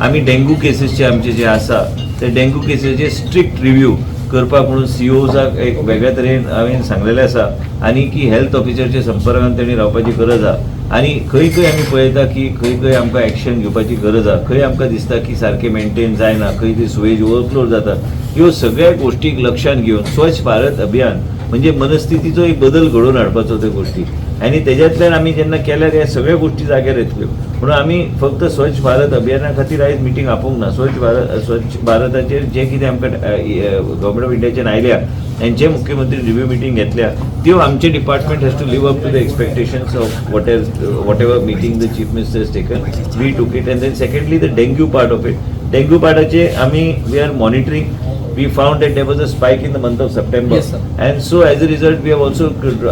आमी डेंगू केसीसचे आमचे जे आसा ते डेंगू केसीचे स्ट्रिक्ट रिव्यू करपाक म्हणून COजाक एक वेगळ्या तरेन हांवें सांगलेलें आसा आनी की हेल्थ ऑफिसरच्या संपर्कांत तेणी रावपाची गरज आसा आनी खंय खंय आमी पळयता की खंय खंय आमकां एक्शन घेवपाची गरज आसा खंय आमकां दिसता की सारकें मेंटेन जायना खंय ती सुवेज ओवरफ्लो जाता ह्यो सगळ्या गोश्टीक लक्षांत घेवन स्वच्छ भारत अभियान म्हणजे मनस्थितीचो एक बदल घडोवन हाडपाचो त्यो गोश्टी आनी तेज्यांतल्यान आमी जेन्ना केल्यार ह्या सगळ्या गोश्टी जाग्यार येतल्यो म्हणून आमी फक्त स्वच्छ भारत अभियाना खातीर आयज मिटींग आपोवंक ना स्वच्छ भारताचेर जे कितें आमकां गव्हर्मेंट ऑफ इंडियाच्यान आयल्या आनी जे मुख्यमंत्री रिव्यू मिटींग घेतल्या त्यो आमचे department has to live up to the expectations of whatever meeting the chief minister has taken we took it and then secondly the dengue part of it dengue पार्टाचे आमी we are monitoring. We found that there was a spike in the month of September. Yes, sir. And so as a result, we have also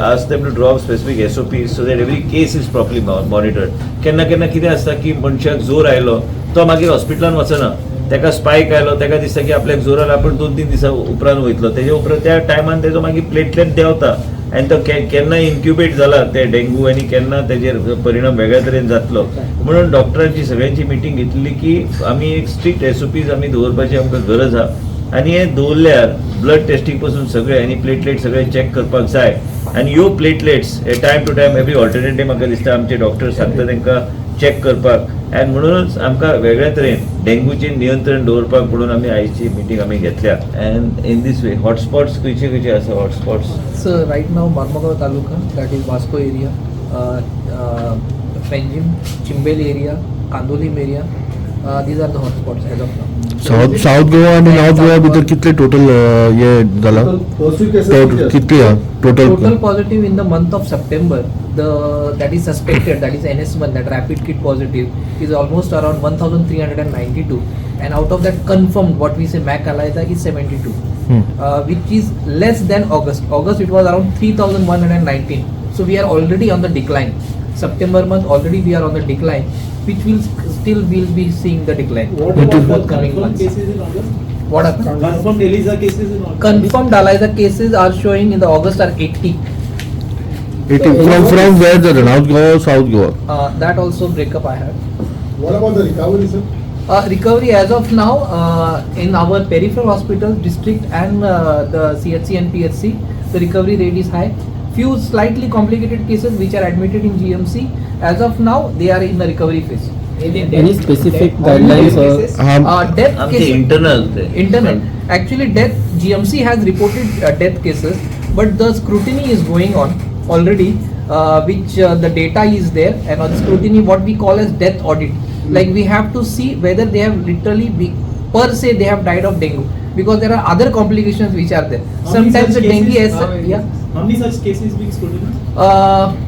asked them to draw up specific SOPs so that every case is properly monitored. केन्ना केन्ना कितें आसता की मनशाक जोर आयलो तो मागीर हॉस्पिटलान वचना तेका स्पायक आयलो तेका दिसता की आपल्याक जोर आयलो आपण 2-3 दिसा उपरांत वयतलो तेजे उपरांत त्या टायमान तेजो मागीर प्लेटलेट देंवता आनी तो केन्ना इन्क्युबेट जाला ते डेंगू आनी केन्ना तेजेर परिणाम वेगळ्या तरेन जातलो म्हणून डॉक्टरांची सगळ्यांची मिटींग घेतली की आमी एक स्ट्रिक्ट SOPs आमी दवरपाची आमकां गरज आहा आनी हे दवरल्यार ब्लड टेस्टिंग पासून सगळे आनी प्लेटलेट सगळे चॅक करपाक जाय आनी ह्यो platelets time to time every alternate day म्हाका दिसता आमचे डॉक्टर सांगता तांकां चॅक करपाक आनी म्हणूनच आमकां वेगळ्या तरेन डेंगूचेर नियंत्रण दवरपाक म्हणून आमी आयची मिटींग आमी घेतल्या and in these way hotspots खंयचे खंयचे आसा hotspots sir right now Marmagao taluka that is Vasco area Panjim Chimbel area Candolim area these are the hotspots as of now. South Goa आणि नॉर्थ गोवा भितर कितले टोटल हे जाला कितले total positive in the month of September that is suspected, that is NS1, that rapid kit positive is almost around 1392 and out of that confirmed what we say MAC ELISA is 72 which is less than August it was around 3119, so we are already on the decline. September month already we are on the decline, which will still will be seeing the decline. What about the coming months? Cases in August? What happened? Confirmed ELISA cases in August? Confirmed ELISA cases are showing in the August are 80. From where the North Goa, South Goa? That also breakup I have. What about the recovery, sir? Recovery as of now in our peripheral hospitals, district and the CHC and PHC, the recovery rate is high. Few slightly complicated cases which are admitted in GMC, as of now they are in the recovery phase. Any specific guidelines or death cases? Internal. Actually, death GMC has reported death cases, but the scrutiny is going on already, which the data is there, and on scrutiny what we call as death audit. Like we have to see whether they have literally per se they have died of dengue, because there are other complications which are there. Sometimes the dengue is how many such cases being scrutinized?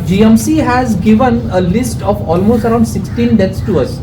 GMC has given a list of almost around 16 deaths to us.